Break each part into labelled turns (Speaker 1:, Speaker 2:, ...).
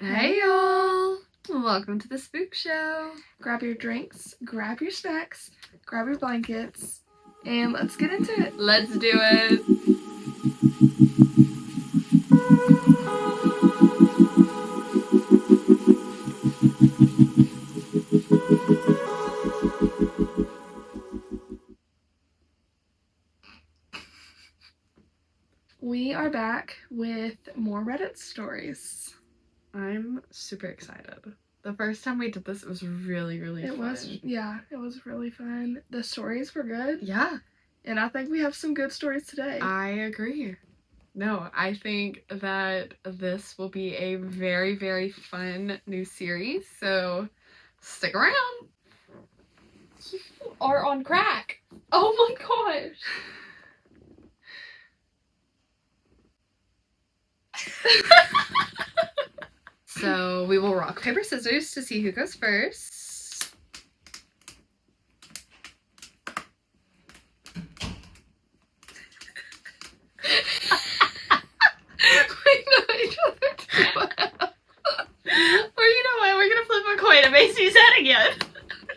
Speaker 1: Hey y'all! Welcome to the Spook Show.
Speaker 2: Grab your drinks, grab your snacks, grab your blankets, and let's get into it.
Speaker 1: Let's do it.
Speaker 2: We are back with more Reddit stories.
Speaker 1: I'm super excited. The first time we did this, it was really fun.
Speaker 2: It was really fun. The stories were good.
Speaker 1: Yeah.
Speaker 2: And I think we have some good stories today.
Speaker 1: I agree. No, I think that this will be a very fun new series, so stick around. You are on crack. Oh my gosh. So we will rock, paper, scissors to see who goes first. We know each other too well. Or you know what? We're gonna flip a coin and Macy's head again.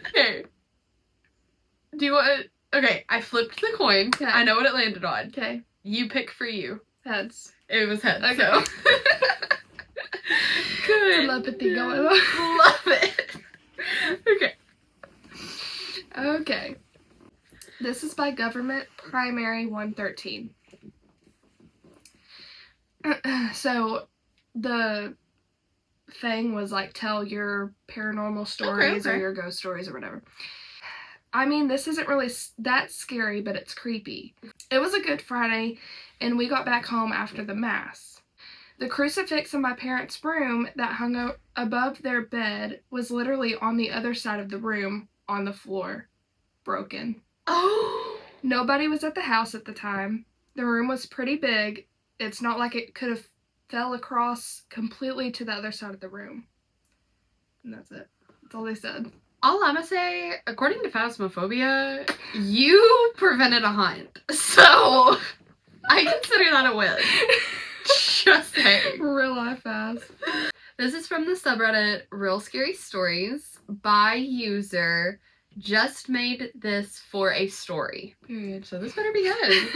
Speaker 1: Okay. Do you want? Okay, I flipped the coin.
Speaker 2: Okay.
Speaker 1: I know what it landed on.
Speaker 2: Okay.
Speaker 1: You pick for you.
Speaker 2: Heads.
Speaker 1: It was heads.
Speaker 2: Okay.
Speaker 1: So. Good.
Speaker 2: Telepathy going on.
Speaker 1: Love it. Okay.
Speaker 2: Okay. This is by Government Primary 113. So, the thing was like, tell your paranormal stories
Speaker 1: Okay.
Speaker 2: or your ghost stories or whatever. I mean, this isn't really that scary, but it's creepy. It was a Good Friday, and we got back home after the Mass. The crucifix in my parents' room that hung above their bed was literally on the other side of the room, on the floor, broken.
Speaker 1: Oh.
Speaker 2: Nobody was at the house at the time. The room was pretty big. It's not like it could have fell across completely to the other side of the room. And that's it. That's all they said.
Speaker 1: All I'm gonna say, according to Phasmophobia, you prevented a hunt. So, I consider that a win. Just saying.
Speaker 2: Real life fast.
Speaker 1: This is from the subreddit Real Scary Stories by user just made this for a story.
Speaker 2: Period.
Speaker 1: So this better be good.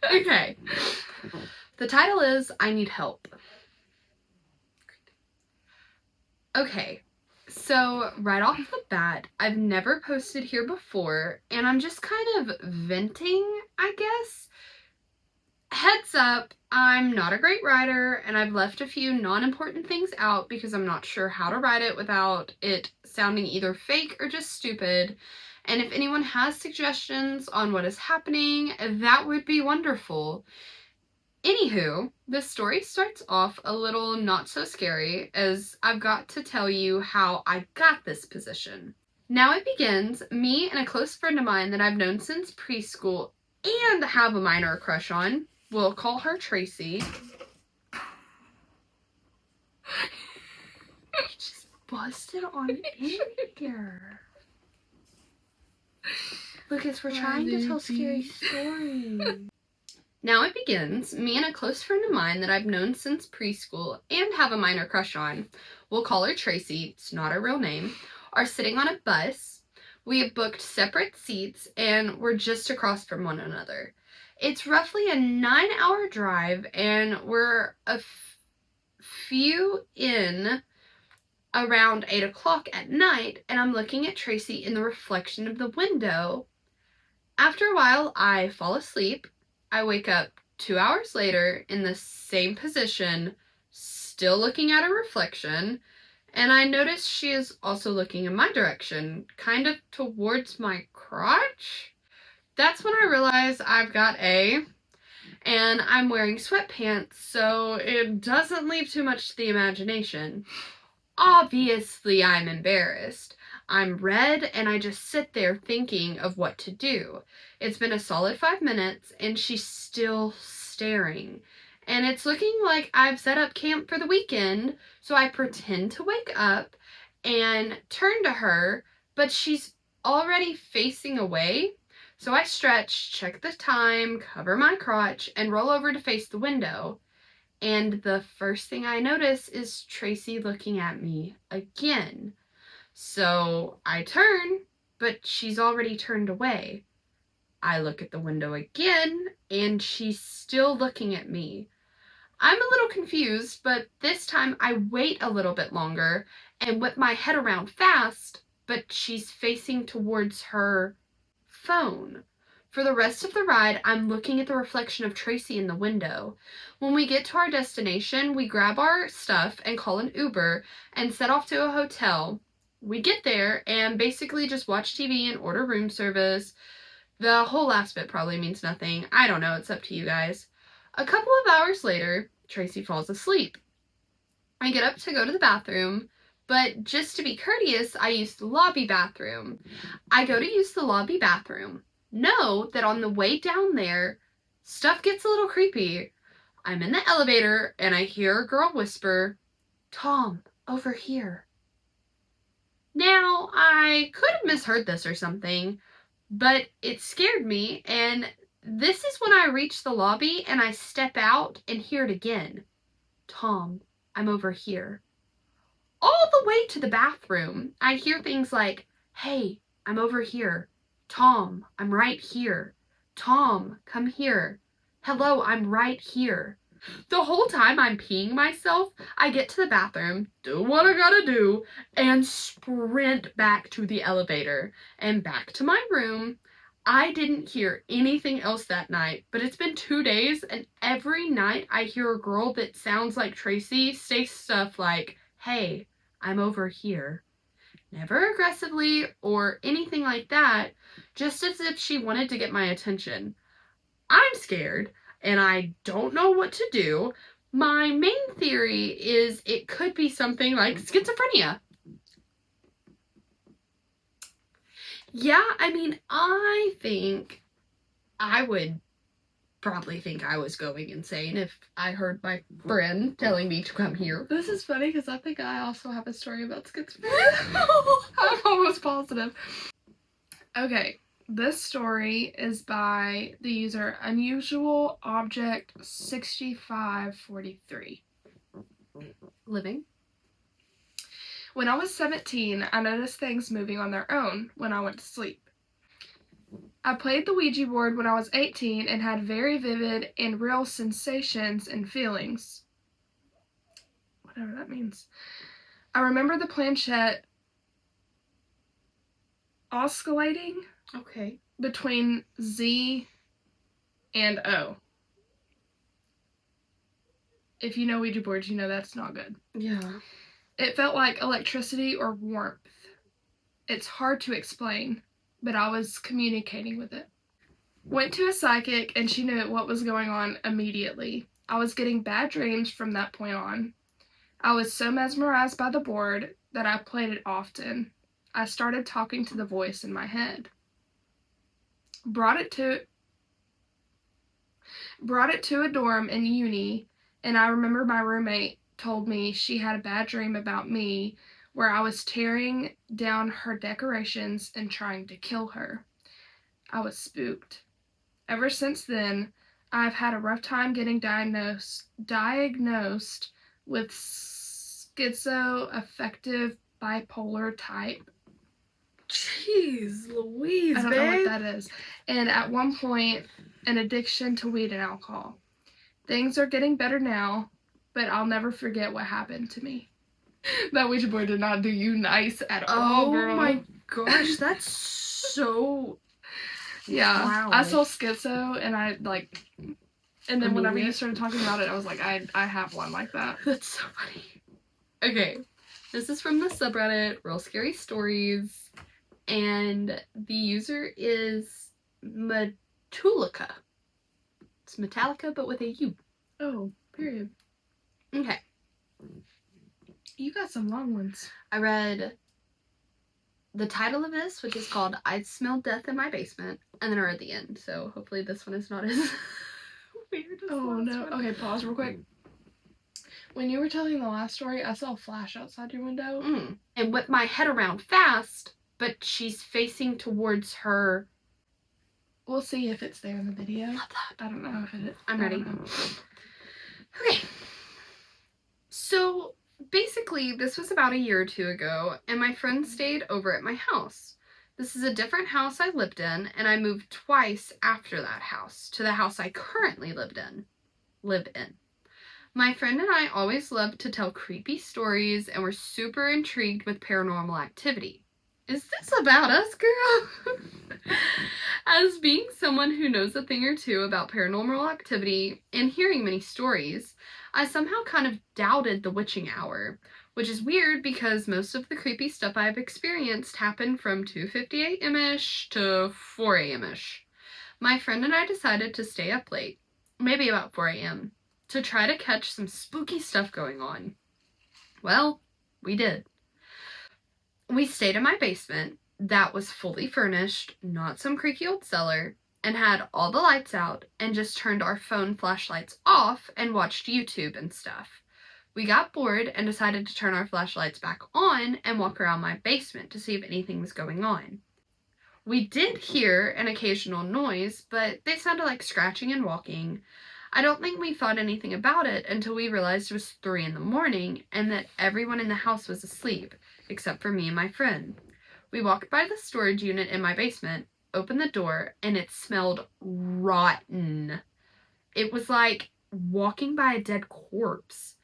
Speaker 1: Okay. The title is I Need Help. Okay. So right off the bat, I've never posted here before, and I'm just kind of venting, I guess. Heads up, I'm not a great writer, and I've left a few non-important things out because I'm not sure how to write it without it sounding either fake or just stupid. And if anyone has suggestions on what is happening, that would be wonderful. Anywho, this story starts off a little not so scary, as I've got to tell you how I got this position. Now it begins, me and a close friend of mine that I've known since preschool and have a minor crush on. We'll call her Tracy. It just busted on in here. Lucas, we're trying to tell scary stories. Now it begins, me and a close friend of mine that I've known since preschool and have a minor crush on, we'll call her Tracy, it's not her real name, are sitting on a bus. We have booked separate seats and we're just across from one another. It's roughly a 9-hour drive and we're a few in around 8 o'clock at night, and I'm looking at Tracy in the reflection of the window. After a while, I fall asleep. I wake up 2 hours later in the same position, still looking at a reflection, and I notice she is also looking in my direction, kind of towards my crotch. That's when I realize I've got and I'm wearing sweatpants, so it doesn't leave too much to the imagination. Obviously, I'm embarrassed. I'm red, and I just sit there thinking of what to do. It's been a solid 5 minutes, and she's still staring. And it's looking like I've set up camp for the weekend, so I pretend to wake up and turn to her, but she's already facing away. So I stretch, check the time, cover my crotch, and roll over to face the window. and the first thing I notice is Tracy looking at me again. So I turn, but she's already turned away. I look at the window again, and she's still looking at me. I'm a little confused, but this time I wait a little bit longer and whip my head around fast, but she's facing towards her phone. For the rest of the ride, I'm looking at the reflection of Tracy in the window. When we get to our destination, we grab our stuff and call an Uber and set off to a hotel. We get there and basically just watch TV and order room service. The whole last bit probably means nothing. I don't know, it's up to you guys. A couple of hours later, Tracy falls asleep. I get up to go to the bathroom, but just to be courteous, I use the lobby bathroom. I go to use the lobby bathroom. Know that on the way down there, stuff gets a little creepy. I'm in the elevator and I hear a girl whisper, "Tom, over here." Now, I could have misheard this or something, but it scared me, and this is when I reach the lobby and I step out and hear it again. "Tom, I'm over here." All the way to the bathroom, I hear things like, "Hey, I'm over here. Tom, I'm right here. Tom, come here. Hello, I'm right here." The whole time I'm peeing myself, I get to the bathroom, do what I gotta do, and sprint back to the elevator and back to my room. I didn't hear anything else that night, but it's been 2 days, and every night I hear a girl that sounds like Tracy say stuff like, "Hey, I'm over here." Never aggressively or anything like that, just as if she wanted to get my attention. I'm scared, and I don't know what to do. My main theory is it could be something like schizophrenia. Yeah, I mean, I think I would probably think I was going insane if I heard my friend telling me to come here.
Speaker 2: This is funny because I think I also have a story about schizophrenia. I'm almost positive. Okay, this story is by the user Unusual Object 6543.
Speaker 1: Living.
Speaker 2: When I was 17, I noticed things moving on their own when I went to sleep. I played the Ouija board when I was 18 and had very vivid and real sensations and feelings. Whatever that means. I remember the planchette oscillating between Z and O. If you know Ouija boards, you know that's not good.
Speaker 1: Yeah.
Speaker 2: It felt like electricity or warmth. It's hard to explain, but I was communicating with it. Went to a psychic and she knew what was going on immediately. I was getting bad dreams from that point on. I was so mesmerized by the board that I played it often. I started talking to the voice in my head. Brought it to a dorm in uni, and I remember my roommate told me she had a bad dream about me where I was tearing down her decorations and trying to kill her. I was spooked. Ever since then, I've had a rough time getting diagnosed with schizoaffective bipolar type.
Speaker 1: Jeez Louise,
Speaker 2: I don't know what that is. And at one point, an addiction to weed and alcohol. Things are getting better now, but I'll never forget what happened to me. That Ouija board did not do you nice at all, girl.
Speaker 1: Oh my gosh, that's so...
Speaker 2: Yeah.
Speaker 1: Wow.
Speaker 2: I saw schizo, and and then whenever you started talking about it, I was like, I have one like that.
Speaker 1: That's so funny. Okay, this is from the subreddit, Real Scary Stories, and the user is Metallica. It's Metallica, but with a U.
Speaker 2: Oh, period.
Speaker 1: Okay.
Speaker 2: You got some long ones.
Speaker 1: I read the title of this, which is called "I Smell Death in My Basement," and then I read the end, so hopefully this one is not as weird as
Speaker 2: Oh, no.
Speaker 1: one.
Speaker 2: Okay, pause real quick. When you were telling the last story, I saw a flash outside your window.
Speaker 1: And whip my head around fast, but she's facing towards her.
Speaker 2: We'll see if it's there in the video.
Speaker 1: Love that.
Speaker 2: I don't know if it is.
Speaker 1: I'm ready. Okay. So basically, this was about a year or two ago, and my friend stayed over at my house. This is a different house I lived in, and I moved twice after that house to the house I currently live in. My friend and I always loved to tell creepy stories and were super intrigued with paranormal activity. Is this about us, girl? As being someone who knows a thing or two about paranormal activity and hearing many stories, I somehow kind of doubted the witching hour, which is weird because most of the creepy stuff I've experienced happened from 2:50 a.m.-ish to 4 a.m.-ish. My friend and I decided to stay up late, maybe about 4 a.m., to try to catch some spooky stuff going on. Well, we did. We stayed in my basement that was fully furnished, not some creaky old cellar, and had all the lights out and just turned our phone flashlights off and watched YouTube and stuff. We got bored and decided to turn our flashlights back on and walk around my basement to see if anything was going on. We did hear an occasional noise, but they sounded like scratching and walking. I don't think we thought anything about it until we realized it was 3 a.m. and that everyone in the house was asleep, except for me and my friend. We walked by the storage unit in my basement, opened the door, and it smelled rotten. It was like walking by a dead corpse.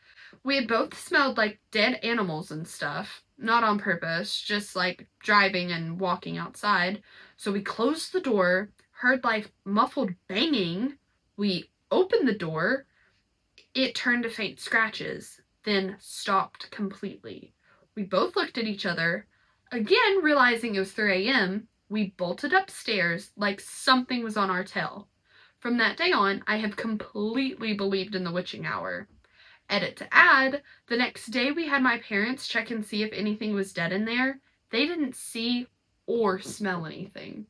Speaker 1: We had both smelled like dead animals and stuff, not on purpose, just like driving and walking outside. So we closed the door, heard like muffled banging. We opened the door, it turned to faint scratches, then stopped completely. We both looked at each other, again realizing it was 3 a.m. We bolted upstairs like something was on our tail. From that day on, I have completely believed in the witching hour. Edit to add, the next day we had my parents check and see if anything was dead in there. They didn't see or smell anything.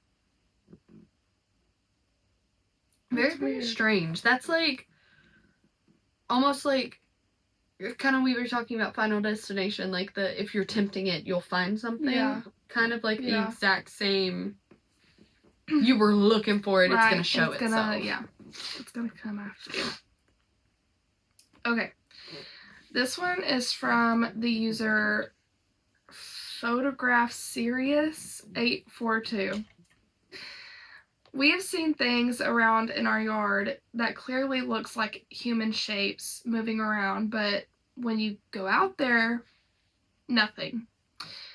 Speaker 1: Very, very strange. That's like, almost like, kind of we were talking about Final Destination, like if you're tempting it, you'll find something.
Speaker 2: Yeah.
Speaker 1: Kind of like the exact same, you were looking for it, right. It's going to show itself.
Speaker 2: Yeah, it's going to come after you. Okay. This one is from the user Photograph Serious 842. We have seen things around in our yard that clearly looks like human shapes moving around, but when you go out there, nothing.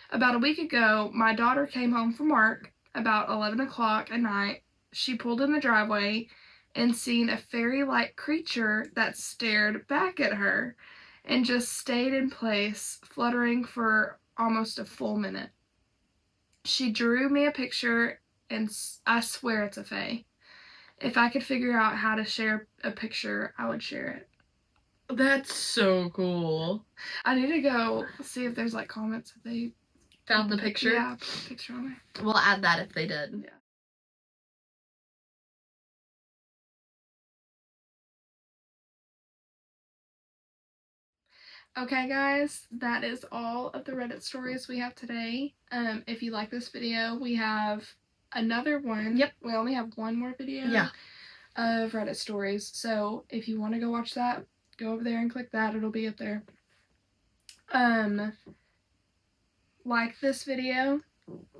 Speaker 2: About a week ago, my daughter came home from work about 11 o'clock at night. She pulled in the driveway and seen a fairy-like creature that stared back at her and just stayed in place, fluttering for almost a full minute. She drew me a picture, and I swear it's a fae. If I could figure out how to share a picture, I would share it.
Speaker 1: That's so cool.
Speaker 2: I need to go see if there's like comments if they
Speaker 1: found the picture.
Speaker 2: Yeah, put a picture on there.
Speaker 1: We'll add that if they did.
Speaker 2: Yeah. Okay guys, that is all of the Reddit stories we have today. If you like this video, we have another one.
Speaker 1: Yep.
Speaker 2: We only have one more video of Reddit stories. So if you want to go watch that, go over there and click that. It'll be up there. Like this video.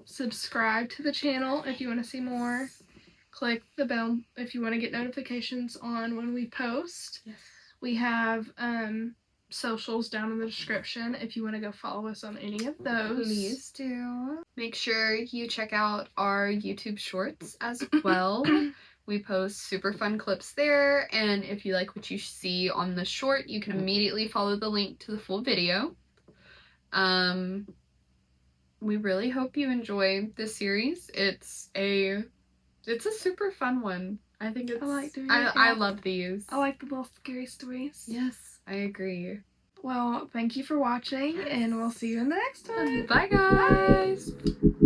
Speaker 2: Subscribe to the channel if you want to see more. Click the bell if you want to get notifications on when we post.
Speaker 1: Yes.
Speaker 2: We have socials down in the description if you want to go follow us on any of those.
Speaker 1: Please do. Make sure you check out our YouTube shorts as well. We post super fun clips there, and if you like what you see on the short, you can immediately follow the link to the full video. We really hope you enjoy this series. It's a super fun one. I think it's I love these.
Speaker 2: I like the little scary stories.
Speaker 1: Yes, I agree.
Speaker 2: Well, thank you for watching, and we'll see you in the next one.
Speaker 1: Bye, guys. Bye.